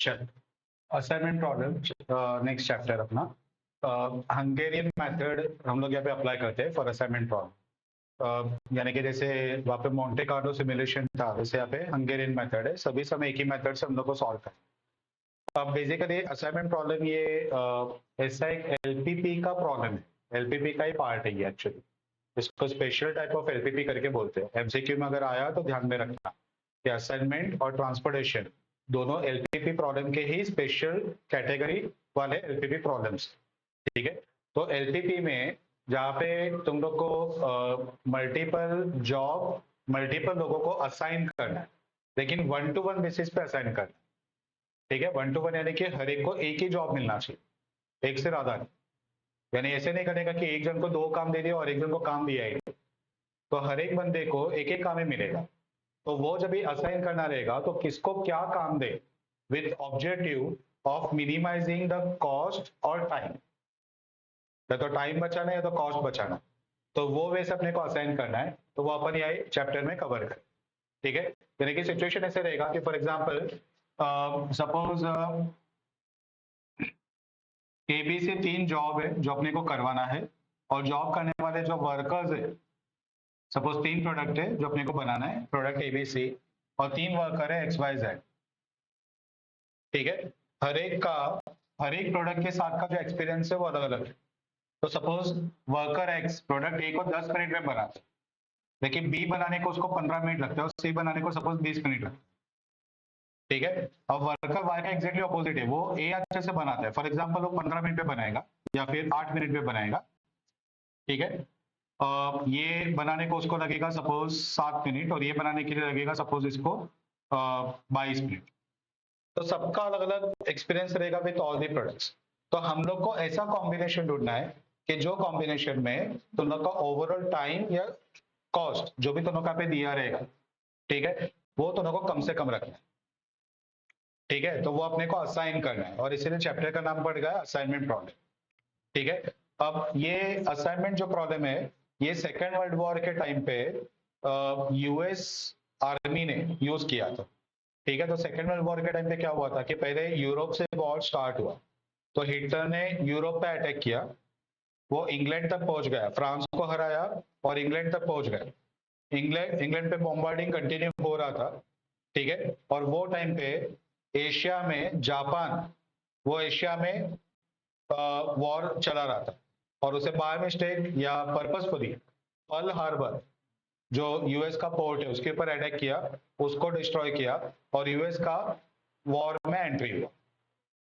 चल, assignment problem next chapter अपना। Hungarian method हम लोग यहाँ पे अप्लाई करते हैं फॉर असाइनमेंट प्रॉब्लम। यानी कि जैसे वहाँ पे मोंटे कार्लो सिमुलेशन था, वैसे यहाँ पे हंगेरियन मेथड है। सभी समय एक ही मेथड से हम लोग को सॉल्व करना है। अब बेसिकली असाइनमेंट प्रॉब्लम ये ऐसा एक एलपीपी का प्रॉब्लम है, एलपीपी का ही पार्ट है ये एक्चुअली। इसको स्पेशल टाइप ऑफ एलपीपी करके बोलते हैं। एमसीक्यू में अगर आया तो ध्यान में रखना कि असाइनमेंट और ट्रांसपोर्टेशन दोनों एलपीपी प्रॉब्लम के ही स्पेशल कैटेगरी वाले एलपीपी प्रॉब्लम्स। ठीक है, तो एलपीपी में जहाँ पे तुम लोग को मल्टीपल जॉब मल्टीपल लोगों को असाइन करना है, लेकिन 1-to-1 बेसिस पे असाइन करना है। ठीक है, 1-to-1 यानी कि हर एक को एक ही जॉब मिलना चाहिए, एक से ज्यादा नहीं। यानी ऐसे नहीं करेगा कि एक जन को 2 काम दे दिया और एक जन को काम दिया ही, तो हर एक बंदे को एक एक काम ही मिलेगा। तो वो जब भी असाइन करना रहेगा तो किसको क्या काम दे, with objective of minimizing the cost और टाइम। या तो टाइम बचाना है या तो कॉस्ट बचाना, तो वो वैसे अपने को असाइन करना है। तो वो अपन यहाँ चैप्टर में कवर करें। ठीक है, यानी कि सिचुएशन ऐसे रहेगा कि for example suppose A B से 3 जॉब है जो अपने को करवाना है, और जॉब करने वाले जो वर्कर्स है, सपोज 3 प्रोडक्ट है जो अपने को बनाना है, प्रोडक्ट एबीसी, और 3 वर्कर है एक्स वाई जेड। ठीक है, हर एक प्रोडक्ट के साथ का जो एक्सपीरियंस है वो अलग अलग है। तो सपोज वर्कर एक्स प्रोडक्ट ए को 10 मिनट में बनाता है, लेकिन बी बनाने को उसको 15 मिनट लगता है और सी बनाने को सपोज 20 मिनट लगता है। ठीक है, अब वर्कर वाई का एग्जैक्टली ऑपोजिट है, वो ए अच्छे से बनाता है, फॉर एग्जाम्पल वो 15 मिनट में बनाएगा या फिर 8 मिनट में बनाएगा। ठीक है, ये बनाने को उसको लगेगा सपोज 7 मिनट, और ये बनाने के लिए लगेगा सपोज इसको 22 मिनट। तो सबका अलग अलग एक्सपीरियंस रहेगा विथ ऑल दी प्रोडक्ट्स। तो हम लोग को ऐसा कॉम्बिनेशन ढूंढना है कि जो कॉम्बिनेशन में तुम लोग का ओवरऑल टाइम या कॉस्ट जो भी तुम लोग का पे दिया रहेगा, ठीक है, वो तुम लोग को कम से कम रखना है। ठीक है, तो वो अपने को असाइन करना है, और इसीलिए चैप्टर का नाम पड़ गया असाइनमेंट प्रॉब्लम। ठीक है, अब ये असाइनमेंट जो प्रॉब्लम है, ये सेकेंड वर्ल्ड वॉर के टाइम पे यूएस आर्मी ने यूज किया था। ठीक है, तो सेकेंड वर्ल्ड वॉर के टाइम पे क्या हुआ था कि पहले यूरोप से वॉर स्टार्ट हुआ, तो हिटलर ने यूरोप पे अटैक किया, वो इंग्लैंड तक पहुंच गया, फ्रांस को हराया और इंग्लैंड तक पहुंच गया। इंग्लैंड पे बॉम्बार्डिंग कंटिन्यू हो रहा था। ठीक है, और वो टाइम पे एशिया में जापान, वो एशिया में वॉर चला रहा था, और उसे बाय मिस्टेक या पर्पसफुली पर्ल हार्बर जो यूएस का पोर्ट है उसके ऊपर अटैक किया, उसको डिस्ट्रॉय किया, और यूएस का वॉर में एंट्री हुआ।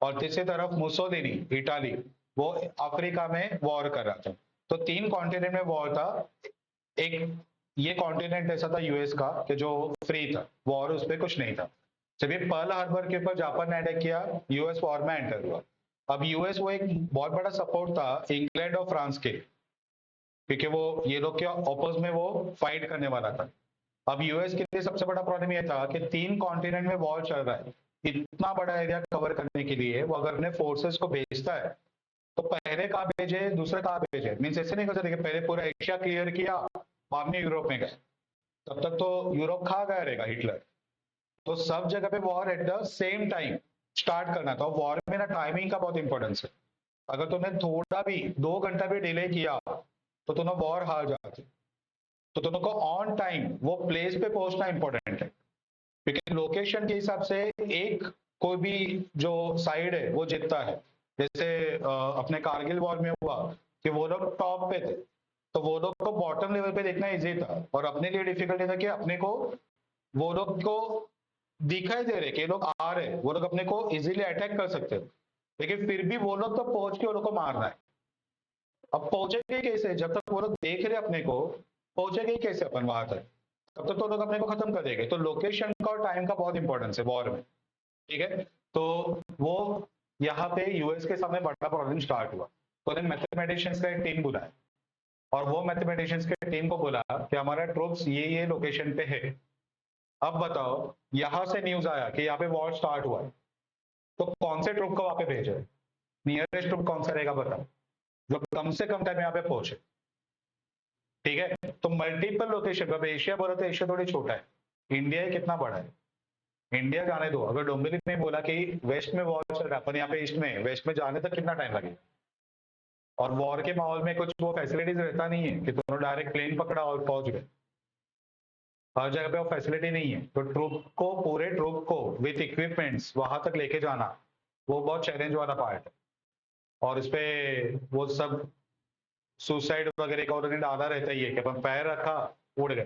और तीसरी तरफ मुसोलिनी इटाली, वो अफ्रीका में वॉर कर रहा था। तो 3 कॉन्टिनेंट में वॉर था। एक ये कॉन्टिनेंट ऐसा था यूएस का कि जो फ्री था, वॉर उस पर कुछ नहीं था। जब ये पर्ल हार्बर के ऊपर जापान ने अटैक किया, यूएस वॉर में एंटर हुआ। अब यूएस वो एक बहुत बड़ा सपोर्ट था इंग्लैंड और फ्रांस के, क्योंकि वो ये लोग के ऑपोज में वो फाइट करने वाला था। अब यूएस के लिए सबसे बड़ा प्रॉब्लम यह था कि 3 कॉन्टिनेंट में वॉर चल रहा है, इतना बड़ा एरिया कवर करने के लिए वो अगर अपने फोर्सेस को भेजता है तो पहले कहाँ भेजे दूसरे कहाँ भेजे, मीन्स ऐसे नहीं कर सकते कि पहले पूरा एशिया क्लियर किया बाद में यूरोप में गए, तब तक तो यूरोप खा गया रहेगा हिटलर। तो सब जगह पे war at the same time start करना था। वॉर में ना टाइमिंग का बहुत इंपॉर्टेंस है। अगर तुमने थोड़ा भी 2 घंटा भी डिले किया तो तुम वॉर हार जाते। तो तुम को ऑन टाइम वो प्लेस पे पहुंचना इंपॉर्टेंट है, क्योंकि लोकेशन के हिसाब से एक कोई भी जो साइड है वो जीतता है। जैसे अपने कारगिल वॉर में हुआ कि वो लोग टॉप पे थे, तो वो लोग को बॉटम लेवल पे देखना इजी था, और अपने लिए डिफिकल्ट था कि अपने को वो लोग को दिखाई दे रहे कि ये लोग आ रहे, वो लोग अपने को इजीली अटैक कर सकते हैं, लेकिन फिर भी वो लोग तो पहुंच के वो लोग को मारना है। अब पहुंचेंगे कैसे जब तक वो लोग देख रहे अपने को, पहुंचेंगे ही कैसे अपन वहां तक, तब तक तो लोग अपने को खत्म कर देंगे। तो लोकेशन का और टाइम का बहुत इंपॉर्टेंस है वॉर में। ठीक है, तो वो यहाँ पे यूएस के सामने बड़ा प्रॉब्लम स्टार्ट हुआ, तो उन्हें मैथमेटिशियंस का एक टीम बुलाया, और वो मैथमेटिशियंस के टीम को बोला कि हमारा ट्रूप्स ये लोकेशन पे है। अब बताओ, यहां से न्यूज आया कि यहाँ पे वॉर स्टार्ट हुआ है, तो कौन से ट्रूप को वहां पे भेजे, नियरेस्ट ट्रूप कौन सा रहेगा बताओ, जो कम से कम टाइम यहाँ पे पहुंचे। ठीक है, तो मल्टीपल लोकेशन, अब एशिया बोला तो एशिया थोड़ी छोटा है, इंडिया ही कितना बड़ा है। इंडिया जाने दो, अगर डोंबिवली में बोला कि वेस्ट में वॉर चल रहा है, अपन यहाँ पे ईस्ट में, वेस्ट में जाने तक कितना टाइम लगेगा? और वॉर के माहौल में कुछ वो फैसिलिटीज रहता नहीं है कि तुम डायरेक्ट प्लेन पकड़ा और पहुंच गए। हर जगह पे वो फैसिलिटी नहीं है, तो पूरे ट्रूप को विथ इक्विपमेंट्स वहां तक लेके जाना, वो बहुत चैलेंज वाला पार्ट है। और इस पे वो सब सुसाइड वगैरह का उन्होंने डाला रहता ही है कि अपन पैर रखा उड़ गए,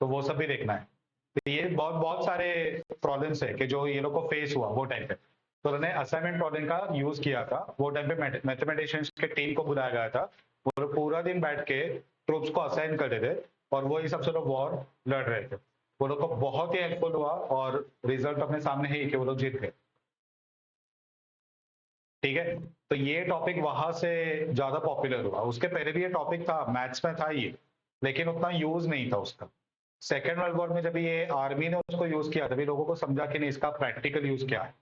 तो वो सब भी देखना है। तो ये बहुत बहुत सारे प्रॉब्लम्स है कि जो ये लोग को फेस हुआ वो टाइम पे, तो उन्होंने असाइनमेंट प्रॉब्लम का यूज किया था। वो टाइम पे मैथमेटिशियंस के टीम को बुलाया गया था, वो लोग पूरा दिन बैठ के ट्रूप्स को असाइन करते थे और वो ही सबसे लोग वॉर लड़ रहे थे। वो लोग को बहुत ही हेल्पफुल हुआ और रिजल्ट अपने सामने ही कि वो लोग जीत गए। ठीक है, तो ये टॉपिक वहां से ज्यादा पॉपुलर हुआ। उसके पहले भी ये टॉपिक था, मैथ्स में था ये, लेकिन उतना यूज नहीं था उसका। सेकेंड वर्ल्ड वॉर में जब ये आर्मी ने उसको यूज किया, तभी लोगों को समझा कि नहीं इसका प्रैक्टिकल यूज क्या है,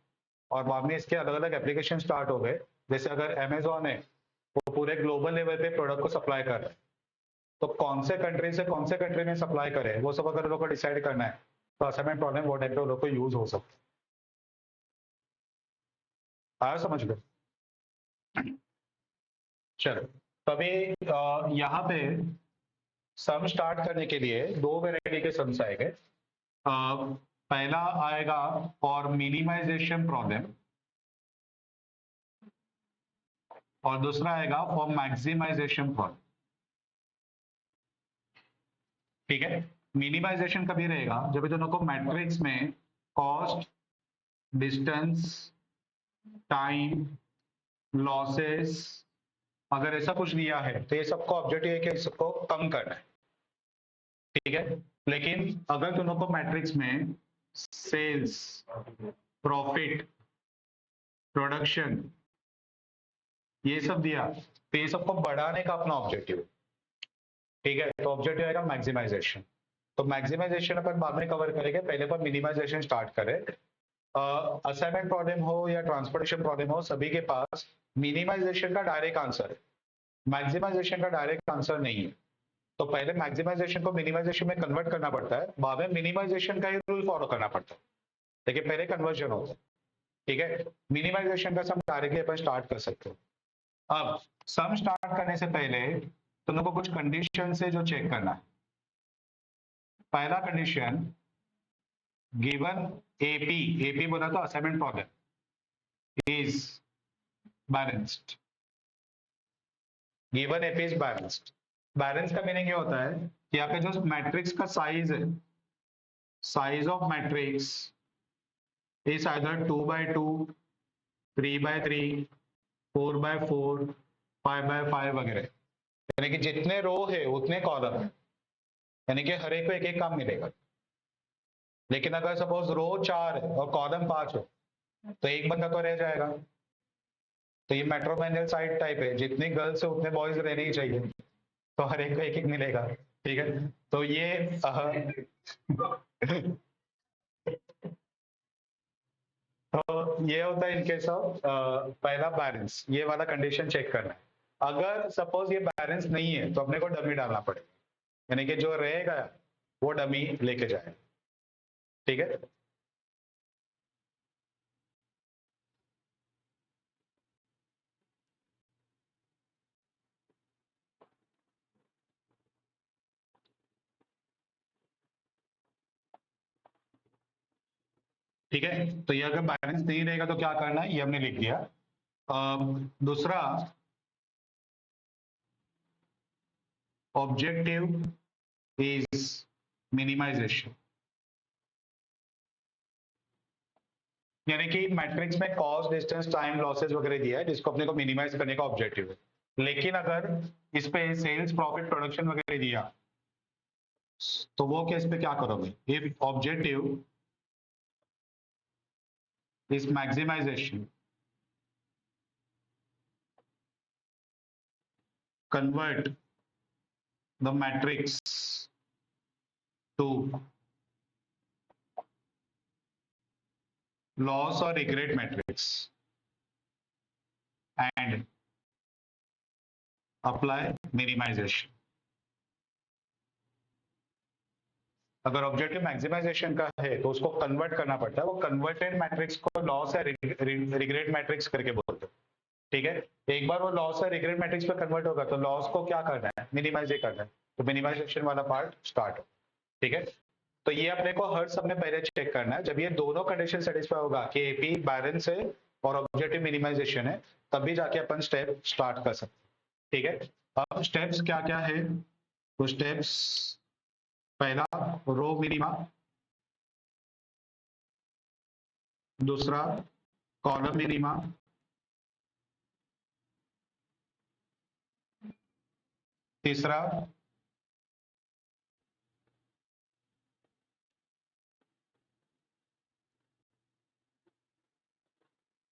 और बाद में इसके अलग अलग एप्लीकेशन स्टार्ट हो गए। जैसे अगर अमेजोन है, वो पूरे ग्लोबल लेवल पे प्रोडक्ट को सप्लाई कर रहा है, तो कौन से कंट्री से कौन से कंट्री में सप्लाई करे वो सब अगर लोग को डिसाइड करना है, तो असाइनमेंट प्रॉब्लम वो टाइप पे लोग को यूज हो सकता है। आया समझ गए? चलो, तभी यहाँ पे सम स्टार्ट करने के लिए दो वैरायटी के सम्स आएंगे। पहला आएगा फॉर मिनिमाइजेशन प्रॉब्लम, और दूसरा आएगा फॉर मैक्सिमाइजेशन प्रॉब्लम। ठीक है, मिनिमाइजेशन कभी रहेगा जब दोनों को मैट्रिक्स में कॉस्ट, डिस्टेंस, टाइम, लॉसेस, अगर ऐसा कुछ दिया है तो ये सबको ऑब्जेक्टिव है कि इसको कम करना है। ठीक है, लेकिन अगर दोनों को मैट्रिक्स में सेल्स, प्रॉफिट, प्रोडक्शन, ये सब दिया, तो ये सबको बढ़ाने का अपना ऑब्जेक्टिव है। ठीक है, तो ऑब्जेक्टिव आएगा मैक्सिमाइजेशन। तो मैक्सिमाइजेशन अपन बाद में कवर करेंगे, पहले पर मिनिमाइजेशन स्टार्ट करें। असाइनमेंट प्रॉब्लम हो या ट्रांसपोर्टेशन प्रॉब्लम हो, सभी के पास मिनिमाइजेशन का डायरेक्ट आंसर है, मैक्सिमाइजेशन का डायरेक्ट आंसर नहीं है। तो पहले मैक्सिमाइजेशन को मिनिमाइजेशन में कन्वर्ट करना पड़ता है, बाद में मिनिमाइजेशन का ही रूल फॉलो करना पड़ता है, लेकिन पहले कन्वर्जन होता है। ठीक है, मिनिमाइजेशन का सम डायरेक्टली अपन स्टार्ट कर सकते हो। अब सम स्टार्ट करने से पहले तुम लोग को कुछ कंडीशन से जो चेक करना है। पहला कंडीशन, गिवन एपी, एपी बोला तो assignment problem, is balanced. Given AP is balanced. Balance का मीनिंग ये होता है कि यहाँ पे जो मैट्रिक्स का साइज है, size of matrix is either 2x2, 3x3, 4x4, 5x5 वगैरह। यानी कि जितने रो है उतने कॉलम है, यानी कि हर एक को एक एक काम मिलेगा। लेकिन अगर सपोज रो 4 है और कॉलम 5 हो, तो एक बंदा तो रह जाएगा। तो ये मेट्रोमैनुअल साइड टाइप है, जितनी गर्ल्स है उतने बॉयज रहने ही चाहिए, तो हर एक को एक एक मिलेगा। ठीक है, तो ये तो ये होता है इनकेस ऑफ पहला बैलेंस, ये वाला कंडीशन चेक करना है। अगर सपोज ये बैलेंस नहीं है, तो अपने को डमी डालना पड़ेगा, यानी कि जो रहेगा वो डमी लेके जाए। ठीक है, ठीक है, तो ये अगर बैलेंस नहीं रहेगा तो क्या करना है, ये हमने लिख दिया। दूसरा, ऑब्जेक्टिव इज मिनिमाइजेशन, यानी कि मैट्रिक्स में कॉस्ट, डिस्टेंस, टाइम, लॉसेस वगैरह दिया है, जिसको अपने को मिनिमाइज करने का ऑब्जेक्टिव है। लेकिन अगर इस पे सेल्स, प्रॉफिट, प्रोडक्शन वगैरह दिया, तो वो केस पे क्या करोगे? If objective is maximisation, convert the matrix to loss or regret matrix and apply minimization. अगर ऑब्जेक्टिव मैक्सिमाइजेशन का है तो उसको कन्वर्ट करना पड़ता है, वो कन्वर्टेड मैट्रिक्स को लॉस या रिग्रेट मैट्रिक्स करके बोलते हैं। ठीक है, एक बार वो लॉस या रिग्रेट मैट्रिक्स पे कन्वर्ट होगा तो लॉस को क्या करना है, मिनिमाइज करना है, तो मिनिमाइजेशन वाला पार्ट स्टार्ट हो। ठीक है, तो ये अपने को हर सब में पहले चेक करना है, जब ये दोनों कंडीशन सेटिस्फाई होगा कि एपी बैलेंस है और ऑब्जेक्टिव मिनिमाइजेशन है, तभी जाके अपन स्टेप स्टार्ट कर सकते हैं। ठीक है, अब स्टेप्स क्या क्या है, तो स्टेप्स पहला रो मिनिमा, दूसरा कॉलम मिनिमा, तीसरा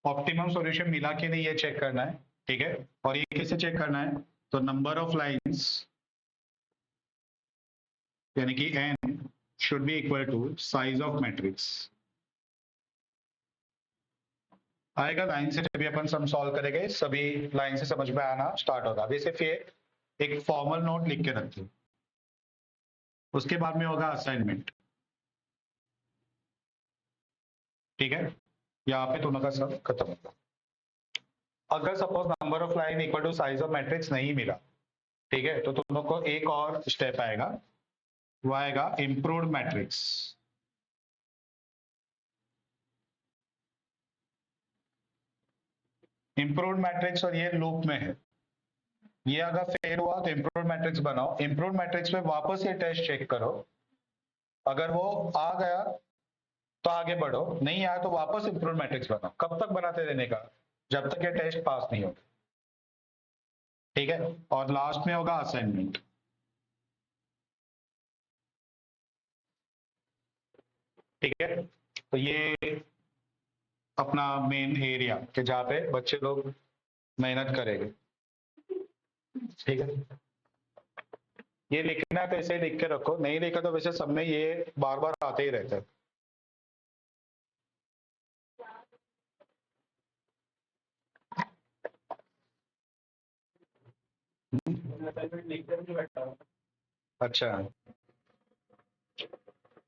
ऑप्टिमम सॉल्यूशन मिला कि नहीं ये चेक करना है। ठीक है, और ये कैसे चेक करना है, तो नंबर ऑफ लाइंस यानी कि n should be equal to size of matrix. आएगा लाइन से, जब अपन सम सॉल्व करेंगे सभी लाइन से समझ में आना स्टार्ट होगा। अभी सिर्फ ये एक फॉर्मल नोट लिख के रखिए, उसके बाद में होगा असाइनमेंट। ठीक है, यहाँ पे दोनों का सब खत्म होगा। अगर suppose number of line equal to size of matrix नहीं मिला, ठीक है, तो तुम लोग को एक और स्टेप आएगा, वो आएगा इम्प्रूव्ड मैट्रिक्स। इम्प्रूव्ड मैट्रिक्स और ये लूप में है, ये अगर फेल हुआ तो इम्प्रूव्ड मैट्रिक्स बनाओ, इम्प्रूव्ड मैट्रिक्स में वापस ये टेस्ट चेक करो, अगर वो आ गया तो आगे बढ़ो, नहीं आया तो वापस इम्प्रूव्ड मैट्रिक्स बनाओ। कब तक बनाते रहने का, जब तक ये टेस्ट पास नहीं होगा। ठीक है, और लास्ट में होगा असाइनमेंट। ठीक है, तो ये अपना मेन एरिया कि जहाँ पे बच्चे लोग मेहनत करेंगे। ठीक है, ये लिखना है तो ऐसे ही लिख के रखो, नहीं लिखा तो वैसे सब में ये बार बार आते ही रहते हैं। अच्छा,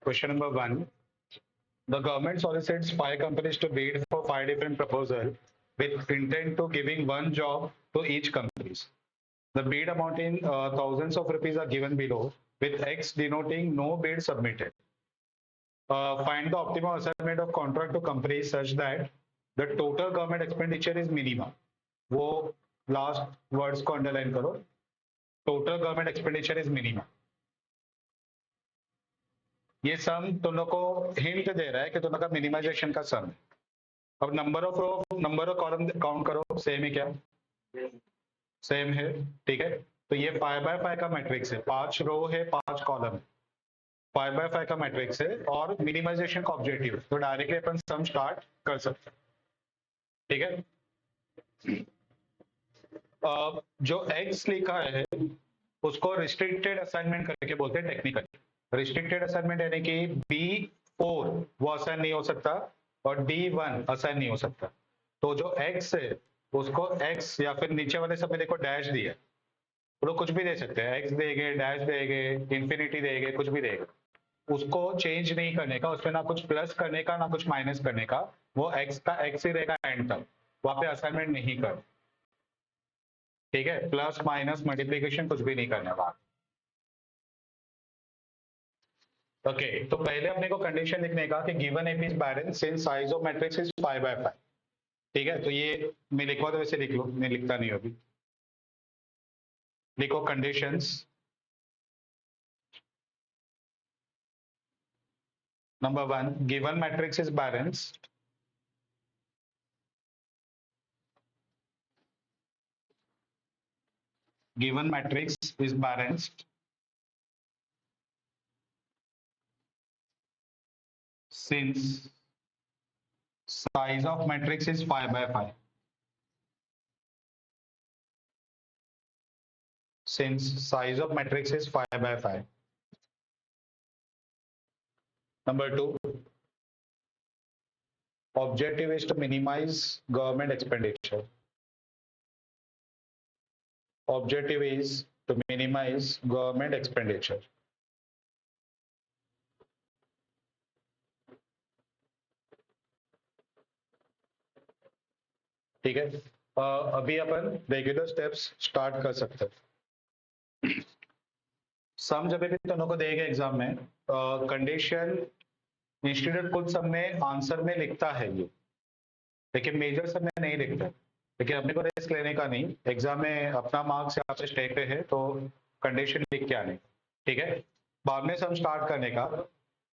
question number 1, the government solicits 5 companies to bid for 5 different proposals with intent to giving one job to each companies. The bid amounting thousands of rupees are given below, with X denoting no bid submitted. Find the optimum assignment of contract to companies such that the total government expenditure is minimum. वो last words को underline करो, total government expenditure is minimum. ये सम तुम लोग को hint दे रहा है कि तुम लोग का मिनिमाइजेशन का सम है। अब number of row number of column count करो, सेम है क्या, सेम है। ठीक है, तो ये 5x5 का मैट्रिक्स है, 5 रो है 5 कॉलम, 5x5 का मैट्रिक्स है और मिनिमाइजेशन का ऑब्जेक्टिव, तो डायरेक्टली अपन सम स्टार्ट कर सकते हैं। ठीक है, जो x लिखा है उसको रिस्ट्रिक्टेड असाइनमेंट करके बोलते हैं टेक्निकल। रिस्ट्रिक्टेड असाइनमेंट यानी कि B4 वो असाइन नहीं हो सकता और D1 असाइन नहीं हो सकता। तो जो x है उसको x या फिर नीचे वाले सब में देखो डैश दिया, वो लोग कुछ भी दे सकते हैं, x देंगे, डैश देंगे, इंफिनिटी देंगे, कुछ भी देंगे, उसको चेंज नहीं करने का, उसमें ना कुछ प्लस करने का ना कुछ माइनस करने का, वो x का x ही रहेगा एंड तक, वहां पे असाइनमेंट नहीं कर। ठीक है, प्लस माइनस मल्टीप्लीकेशन कुछ भी नहीं करने वाला। ओके, तो पहले अपने को कंडीशन लिखने का कि given AP is balance since size of matrix is 5x5। ठीक है, तो ये मैं लिखवा तो वैसे लिख लो, मैं लिखता नहीं अभी। लिखो conditions. Number 1, given matrix is balanced given matrix is balanced since size of matrix is 5x5. Since size of matrix is 5x5. Number 2, objective is to minimize government expenditure. Objective is to minimize government expenditure. ठीक है। अभी अपन regular steps start कर सकते हैं। सम जब भी दोनों को देगा एग्जाम में, कंडीशन इंस्टीट्यूट कुछ सम में आंसर में लिखता है ये, लेकिन मेजर सम में नहीं लिखता। लेकिन अपने को रिस्क लेने का नहीं, एग्जाम में अपना मार्क्स यहाँ पे स्टेक पे है तो कंडीशन लिख के आने, ठीक है। बाद में सम स्टार्ट करने का,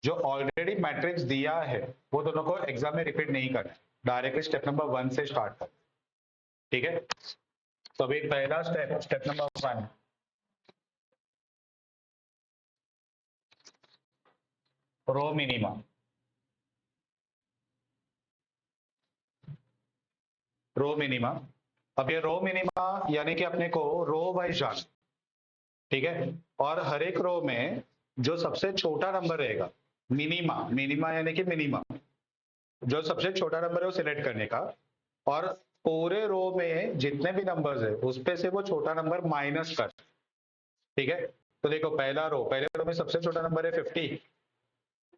जो ऑलरेडी मैट्रिक्स दिया है वो दोनों को एग्जाम में रिपीट नहीं करना, डायरेक्टली स्टेप नंबर 1 से स्टार्ट कर, ठीक है। तो अभी पहला step, step number 1, row minima. Row minima, अब ये रो मिनिमा यानी कि अपने को रो वाइज जाना, ठीक है। और हर एक रो में जो सबसे छोटा नंबर रहेगा, मिनिमा, मिनिमा यानी कि मिनिमा, जो सबसे छोटा नंबर है वो सिलेक्ट करने का, और पूरे रो में जितने भी नंबर्स है उस पे से वो छोटा नंबर माइनस कर, ठीक है। तो देखो पहला रो, पहले रो में सबसे छोटा नंबर है 50,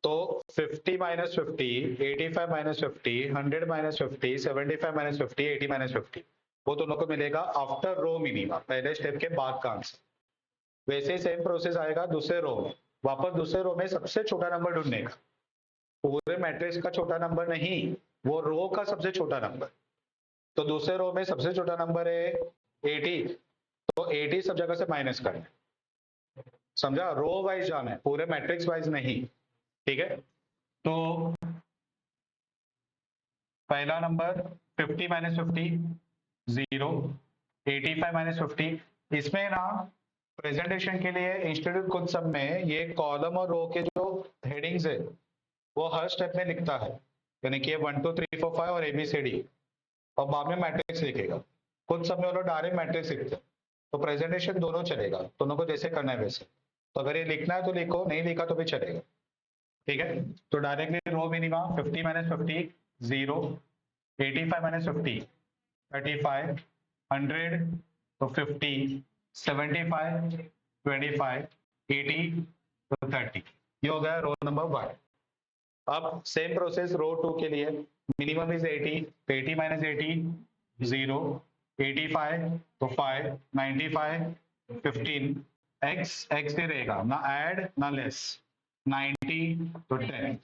तो 50 minus 50, 85 minus 50, 100 minus 50, 75 minus 50, 80 minus 50, वो दोनों को मिलेगा आफ्टर रो मिनिमा, पहले स्टेप के बाद का आंसर। वैसे ही सेम प्रोसेस आएगा दूसरे रो में, वापस दूसरे रो में सबसे छोटा नंबर ढूंढने का, पूरे मैट्रिक्स का छोटा नंबर नहीं, वो रो का सबसे छोटा नंबर। तो दूसरे रो में सबसे छोटा नंबर है 80, तो 80 सब जगह से माइनस करना है, समझा। रो वाइज जाना है, पूरे मैट्रिक्स वाइज नहीं, ठीक है। तो पहला नंबर 50 माइनस 50, 0, 85 माइनस 50, इसमें ना प्रेजेंटेशन के लिए इंस्टीट्यूट कुछ सब में ये कॉलम और रो के जो हेडिंग्स है वो हर स्टेप में लिखता है, यानी कि 1 2 3 4 5 और ABCD, और बाद में मैट्रिक्स लिखेगा। कुछ सब में वो लोग डायरेक्ट मैट्रिक्स लिखते हैं, तो प्रेजेंटेशन दोनों चलेगा, दोनों को जैसे करना है वैसे। तो अगर ये लिखना है तो लिखो, नहीं लिखा तो भी चलेगा, ठीक है। तो directly row minima 50 minus 50, 0, 85 minus 50, 35, 100 तो 50, 75, 25, 80 तो 30, ये हो गया रो नंबर 1। अब सेम प्रोसेस रो 2 के लिए, मिनिमम इज 80, 80 माइनस 80, 0, 85 तो 5, 95, 15, x x से रहेगा ना ऐड ना लेस, 90 तो 10।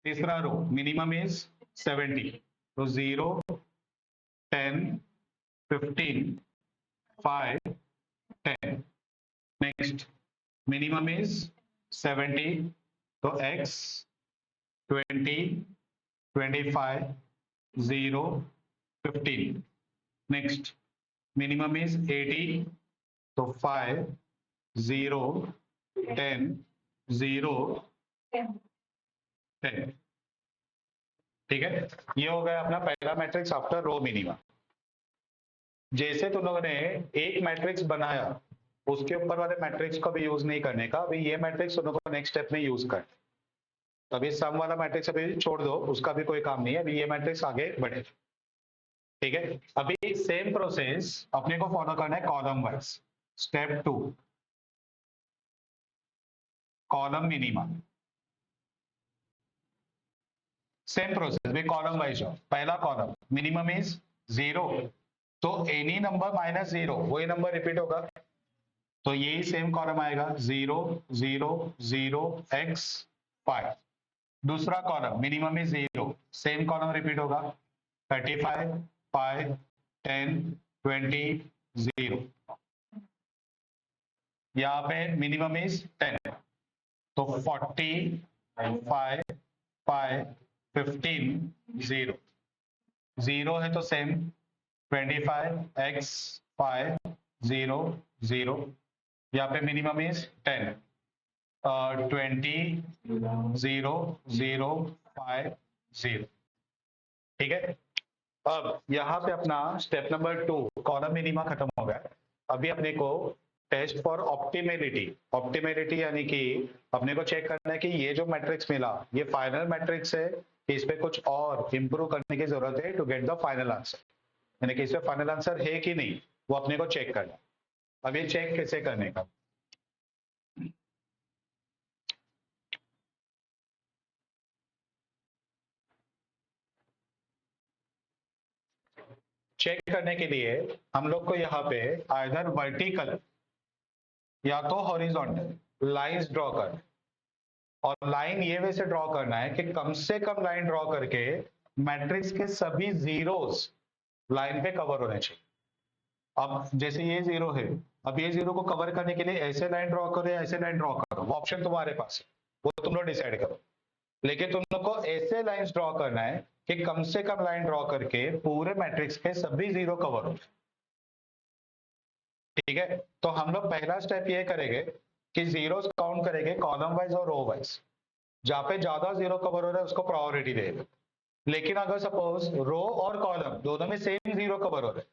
तीसरा रो मिनिमम इज 70, तो 0, 10, 15, 5, 10। नेक्स्ट मिनिमम इज 70, तो x 20, 25, 0, 15। Next, minimum is 80, तो 5, 0, 10, 0, 10, ठीक है। ये हो गया अपना पहला मैट्रिक्स आफ्टर रो मिनिमा। जैसे तुम लोगों ने एक मैट्रिक्स बनाया, उसके ऊपर वाले मैट्रिक्स को भी यूज नहीं करने का, अभी ये मैट्रिक्स तुम लोगों को नेक्स्ट स्टेप में यूज कर। तो अभी सम वाला मैट्रिक्स अभी छोड़ दो, उसका भी कोई काम नहीं है, अभी ये मैट्रिक्स आगे बढ़े, ठीक है। अभी सेम प्रोसेस अपने को फॉलो करना है column wise. Step 2, column minima. Same process भी कॉलम वाइज जाओ। पहला कॉलम मिनिमम इज 0, तो एनी नंबर माइनस 0 वही नंबर रिपीट होगा, तो यही सेम कॉलम आएगा 0, 0, 0, x 5। दूसरा column minimum is 0, same column repeat होगा 35, 5, 10, 20, 0। यहाँ पे मिनिमम इज 10, तो 40, 5, 5, 15, 0, 0 है तो सेम 25, x 5, 0, 0। यहाँ पे मिनिमम इज 10, 20, 0, 0, 5, 0, ठीक है। अब यहाँ पे अपना स्टेप नंबर 2 कॉलम मिनिमा खत्म हो गया। अभी अपने को टेस्ट फॉर ऑप्टिमेलिटी, ऑप्टिमेलिटी यानी कि अपने को चेक करना है कि ये जो मैट्रिक्स मिला ये फाइनल मैट्रिक्स है कि इस पे कुछ और इंप्रूव करने की जरूरत है to get the final answer, यानी कि इस पे फाइनल आंसर है कि नहीं, वो अपने को चेक करना। अब ये चेक कैसे करने का, चेक करने के लिए हम लोग को यहाँ पे आइदर वर्टिकल या तो हॉरिजॉन्टल लाइंस ड्रॉ कर, और लाइन ये वैसे ड्रॉ करना है कि कम से कम लाइन ड्रॉ करके मैट्रिक्स के सभी जीरोस लाइन पे कवर होने चाहिए। अब जैसे ये जीरो है, अब ये जीरो को कवर करने के लिए ऐसे लाइन ड्रॉ करो या ऐसे लाइन ड्रॉ करो, वो ऑप्शन तुम्हारे पास है, वो तुम लोग डिसाइड करो। लेकिन तुम लोग को ऐसे लाइंस ड्रॉ करना है कि कम से कम लाइन ड्रॉ करके पूरे मैट्रिक्स के सभी जीरो कवर हो। ठीक है, तो हम लोग पहला स्टेप ये करेंगे कि जीरोस काउंट करेंगे कॉलम वाइज और रो वाइज। जहां पे ज्यादा जीरो कवर हो रहा है उसको प्रायोरिटी देगा। लेकिन अगर सपोज रो और कॉलम दोनों में सेम जीरो कवर हो रहे हैं,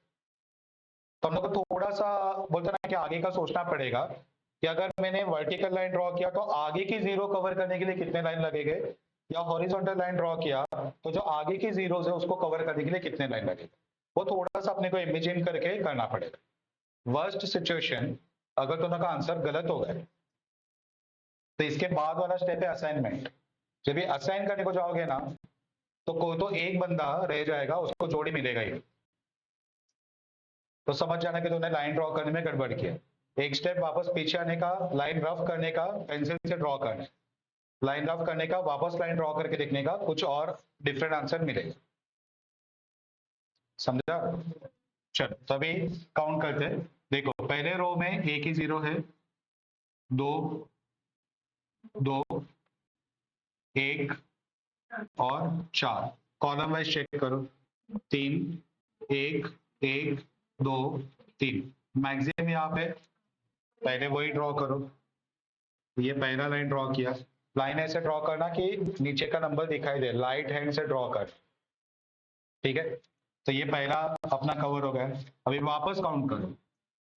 तो हम लोग को थोड़ा सा बोलते ना कि आगे का सोचना पड़ेगा कि अगर मैंने वर्टिकल लाइन ड्रॉ किया तो आगे की जीरो कवर करने के लिए कितने लाइन लगेंगे, या हॉरिजॉन्टल लाइन ड्रॉ किया तो जो आगे की जीरोस है उसको कवर करने के लिए कितने लाइन लगेगा, वो थोड़ा सा अपने को इमेजिन करके करना पड़ेगा। वर्स्ट सिचुएशन, अगर दोनों का आंसर गलत हो गया तो इसके बाद वाला स्टेप है असाइनमेंट। जब ये असाइन करने को जाओगे ना, तो कोई तो एक बंदा रह जाएगा, उसको जोड़ी मिलेगा ही, तो समझ जाना कि तूने लाइन ड्रॉ करने में गड़बड़ किया। एक स्टेप वापस पीछे आने का, लाइन रफ करने का, पेंसिल से ड्रॉ करने, लाइन रफ करने का, वापस लाइन ड्रॉ करके देखने का, कुछ और डिफरेंट आंसर मिलेगा। समझा? चलो तभी काउंट करते हैं। देखो पहले रो में एक ही जीरो है, दो, दो, एक और चार। कॉलम वाइज चेक करो, तीन, एक, एक, दो, तीन। मैक्सिमम यहाँ पे पहले वही ड्रॉ करो। ये पहला लाइन ड्रॉ किया, लाइन ऐसे ड्रॉ करना कि नीचे का नंबर दिखाई दे, राइट हैंड से ड्रॉ कर। ठीक है, तो ये पहला अपना कवर हो गया। अभी वापस काउंट करो,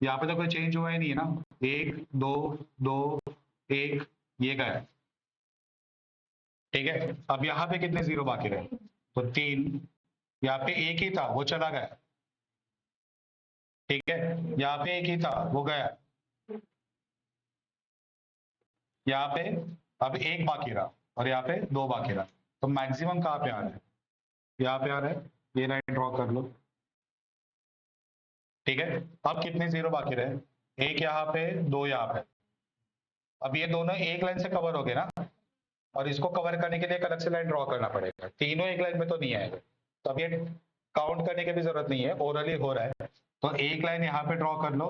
यहाँ पे तो कोई चेंज हुआ ही नहीं है ना, एक, दो, दो, एक, ये गया। ठीक है, अब यहाँ पे कितने जीरो बाकी रहे, तो तीन। यहाँ पे एक ही था वो चला गया। ठीक है, यहाँ पे एक ही था वो गया। यहाँ पे अब एक बाकी रहा और यहाँ पे दो बाकी रहा, तो मैक्सिमम कहाँ पे आ रहा है, यहाँ पे आ रहा है। ये लाइन ड्रॉ कर लो। ठीक है, अब कितने जीरो बाकी रहे, एक यहाँ पे, दो यहाँ पे। अब ये दोनों एक लाइन से कवर हो गए ना, और इसको कवर करने के लिए एक अलग से लाइन ड्रॉ करना पड़ेगा, तीनों एक लाइन में तो नहीं आएगा। तो अब ये काउंट करने की भी जरूरत नहीं है, ओरली हो रहा है। तो एक लाइन यहाँ पे ड्रॉ कर लो।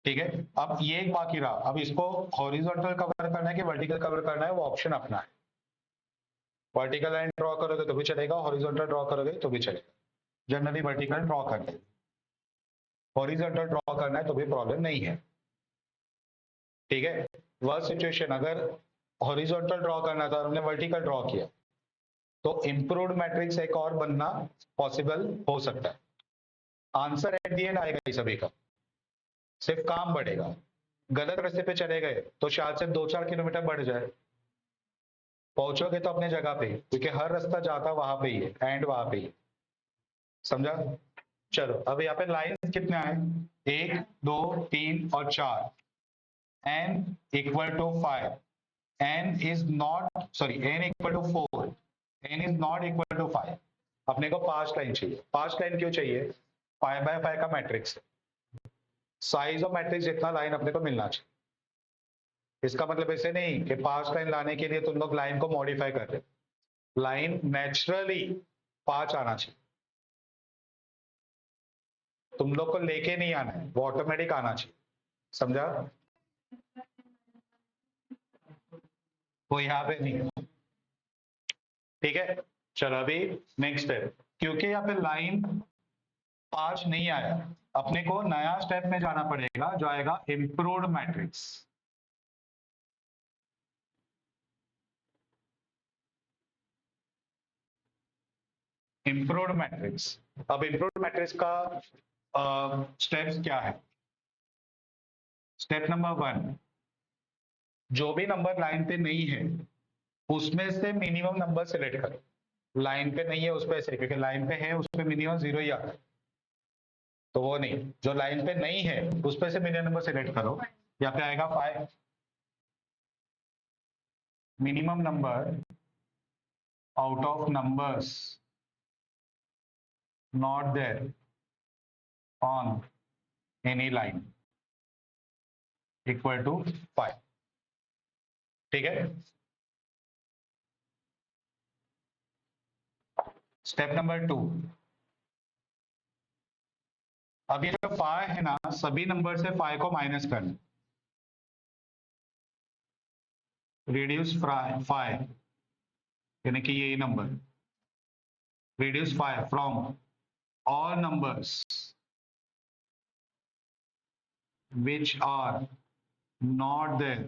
ठीक है, अब ये एक बाकी रहा, अब इसको हॉरिजॉन्टल कवर करना है कि वर्टिकल कवर करना है, वो ऑप्शन अपना है। वर्टिकल लाइन ड्रॉ करोगे तो भी चलेगा, हॉरिजॉन्टल ड्रॉ करोगे तो भी चलेगा। जनरली वर्टिकल ड्रॉ करते हैं, हॉरिजॉन्टल ड्रॉ करना है तो भी प्रॉब्लम नहीं है। ठीक है, वह सिचुएशन अगर हॉरिजॉन्टल ड्रॉ करना था, हमने वर्टिकल ड्रॉ किया, तो इंप्रूव्ड मैट्रिक्स एक और बनना पॉसिबल हो सकता है। आंसर एट दी एंड आएगा ही सभी का, सिर्फ काम बढ़ेगा। गलत रास्ते पे चले गए तो शायद से 2-4 किलोमीटर बढ़ जाए, पहुंचोगे तो अपने जगह पे, क्योंकि हर रास्ता जाता वहां पे ही है, एंड वहां पे ही है। समझा? चलो अब यहाँ पे लाइन कितने आए, एक, दो, तीन और चार। n equal to 5, n is not, sorry, n equal to 4, n is not equal to 5। अपने को 5 लाइन चाहिए। 5 लाइन क्यों चाहिए, 5x5 का मैट्रिक्स है, साइज ऑफ मैट्रिक्स जितना लाइन अपने को मिलना चाहिए। इसका मतलब ऐसे नहीं कि 5 लाइन लाने के लिए तुम लोग लाइन को मॉडिफाई कर रहे, लाइन नेचुरली 5 आना चाहिए, तुम लोग को लेके नहीं आना है, वो ऑटोमेटिक आना चाहिए। समझा? वो यहाँ पे नहीं है। ठीक है, चलो अभी नेक्स्ट स्टेप, क्योंकि यहाँ पे लाइन 5 नहीं आया, अपने को नया स्टेप में जाना पड़ेगा जो आएगा इम्प्रूव्ड मैट्रिक्स। इम्प्रूव्ड मैट्रिक्स, अब इम्प्रूव्ड मैट्रिक्स का स्टेप्स क्या है। स्टेप नंबर 1, जो भी नंबर लाइन पे नहीं है उसमें से मिनिमम नंबर सिलेक्ट करो। लाइन पे नहीं है उस पे से, क्योंकि लाइन पे है उस पे मिनिमम 0 ही आता है, तो वो नहीं, जो लाइन पे नहीं है उस पे से मिनिमम नंबर सिलेक्ट करो। यहाँ पे आएगा 5, minimum number out of numbers not there on any line equal to 5। ठीक है, स्टेप नंबर 2। अब ये जो 5 है ना, सभी नंबर से 5 को माइनस करना। रिड्यूस 5 यानी कि यही number, reduce 5 from all numbers which are not there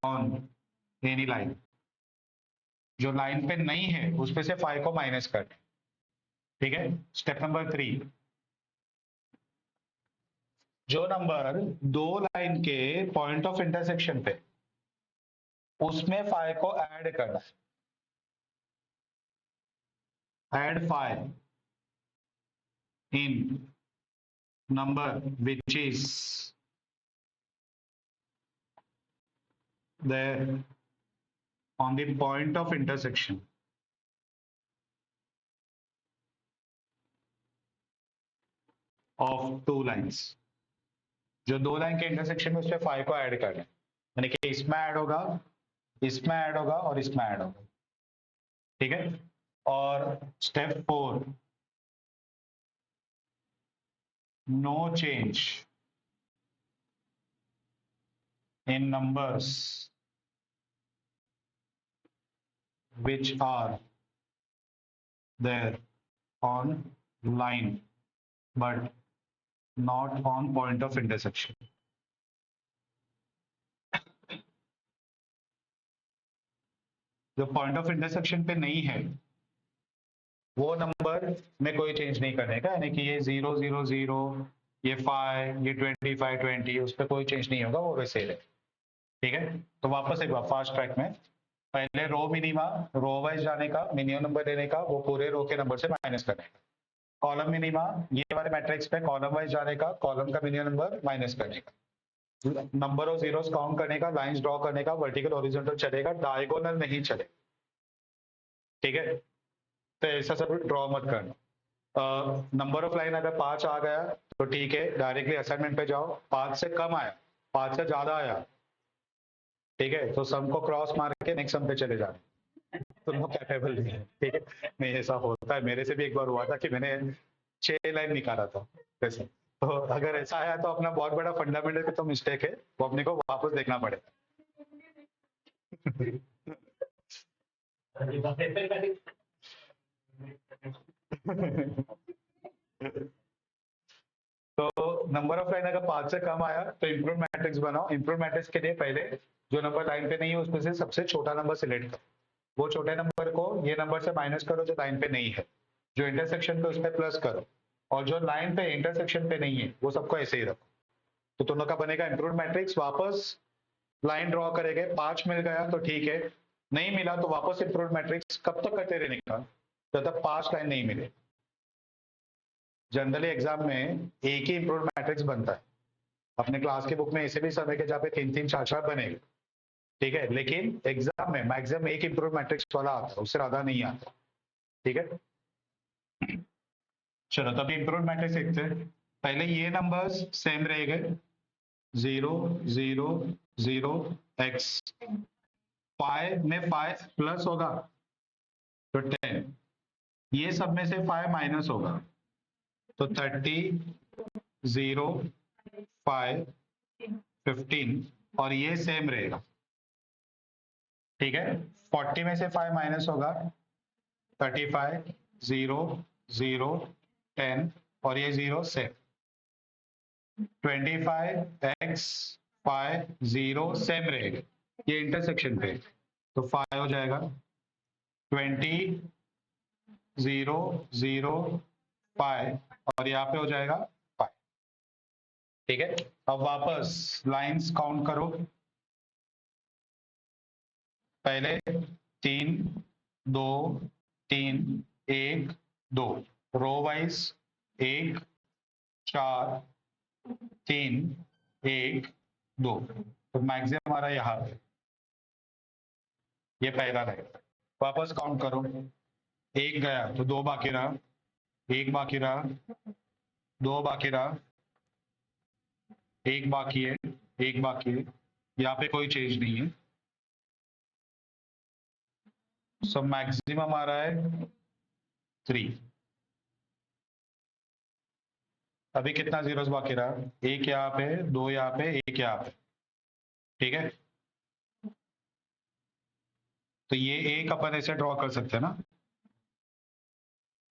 on any line। जो लाइन पे नहीं है उस पे से 5 को माइनस कर। ठीक है, स्टेप नंबर 3। जो नंबर दो लाइन के पॉइंट ऑफ इंटरसेक्शन पे, उसमें 5 को ऐड करना। Add 5 in number which is there on the point of intersection of two lines। जो दो लाइन के इंटरसेक्शन में उसमें 5 को ऐड करना, यानी कि इसमें ऐड होगा, इसमें ऐड होगा और इसमें ऐड होगा। ठीक है, और step 4, no change in numbers which are there on line but not on point of intersection। जो पॉइंट ऑफ इंटरसेक्शन पे नहीं है वो नंबर में कोई चेंज नहीं करने का, यानी कि ये 0 0 0, ये 5, ये 25 20, उस पर कोई चेंज नहीं होगा, वो वैसे ही रहे। ठीक है, तो वापस एक बार फास्ट ट्रैक में, पहले रो मिनिमा, रो वाइज जाने का, मिनिमम नंबर लेने का, वो पूरे रो के नंबर से माइनस करने का। कॉलम मिनिमा, ये वाले मैट्रिक्स पे कॉलम वाइज जाने का, कॉलम का मिनिमम नंबर माइनस करने का, नंबर ऑफ जीरोस काउंट करने का, लाइंस ड्रॉ करने का, वर्टिकल हॉरिजॉन्टल चलेगा, डायगोनल नहीं चले। ठीक है, तो ऐसा सब ड्रॉ मत करना। नंबर ऑफ लाइन अगर 5 आ गया तो ठीक है, डायरेक्टली असाइनमेंट पे जाओ। 5 से कम आया, 5 से ज्यादा आया, ठीक है, तो सम को क्रॉस मार के नेक्स्ट सम पे चले जाना, तुम लोग कैपेबल नहीं है। ठीक है, नहीं ऐसा होता है, मेरे से भी एक बार हुआ था कि मैंने 6 लाइन निकाला था वैसे। तो अगर ऐसा आया तो अपना बहुत बड़ा फंडामेंटल तो मिस्टेक है, वो अपने को वापस देखना पड़ेगा। तो नंबर ऑफ लाइन अगर 5 से कम आया तो इम्प्रूव मैट्रिक्स बनाओ। इम्प्रूव मैट्रिक्स के लिए पहले जो नंबर लाइन पे नहीं है उसमें से सबसे छोटा नंबर सिलेक्ट करो, वो छोटे नंबर को ये नंबर से माइनस करो जो लाइन पे नहीं है, जो इंटरसेक्शन पे उस पर प्लस करो, और जो लाइन पे इंटरसेक्शन पे नहीं है वो सबको ऐसे ही रखो। तो दोनों का बनेगा इम्प्रूव मैट्रिक्स। वापस लाइन ड्रॉ करेंगे, 5 मिल गया तो ठीक है, नहीं मिला तो वापस इम्प्रूव मैट्रिक्स कब तक करते रहने का जब तक 5 लाइन नहीं मिले। जनरली एग्जाम में एक ही इम्प्रूव मैट्रिक्स बनता है, अपने क्लास के बुक में ऐसे भी समय के जहाँ पे 3 3 4 4 बनेगा। ठीक है, लेकिन एग्जाम में मैक्सिमम एक इम्प्रूव मैट्रिक्स वाला आता है, उससे ज्यादा नहीं आता। ठीक है, चलो तभी इम्प्रूव मैट्रिक्स देखते हैं। पहले ये नंबर्स सेम रहेंगे, 0 0 0 x। 5 में 5 प्लस होगा तो 10, ये सब में से 5 माइनस होगा तो 30 0 5 15, और ये सेम रहेगा। ठीक है, 40 में से 5 माइनस होगा 35 0 0 10, और ये 0 सेम। 25 x 5 0 सेम रहेगा, ये इंटरसेक्शन पे तो 5 हो जाएगा। 20 0 0 5, और यहाँ पे हो जाएगा 5। ठीक है, अब वापस लाइंस काउंट करो। पहले 3 2 3 1 2, रो वाइज 1 4 3 1 2, तो मैक्सिमम हमारा यहाँ पे ये पहला रहेगा। वापस काउंट करो, 1 गया तो 2 बाकी रहा, एक बाकी रहा, दो बाकी रहा, एक बाकी है, एक बाकी है, यहाँ पे कोई चेंज नहीं है। सो मैक्सिमम आ रहा है 3। अभी कितना जीरोस बाकी रहा? एक यहाँ पे, दो यहाँ पे, एक यहाँ पे, ठीक है। तो ये एक अपन ऐसे ड्रॉ कर सकते हैं ना,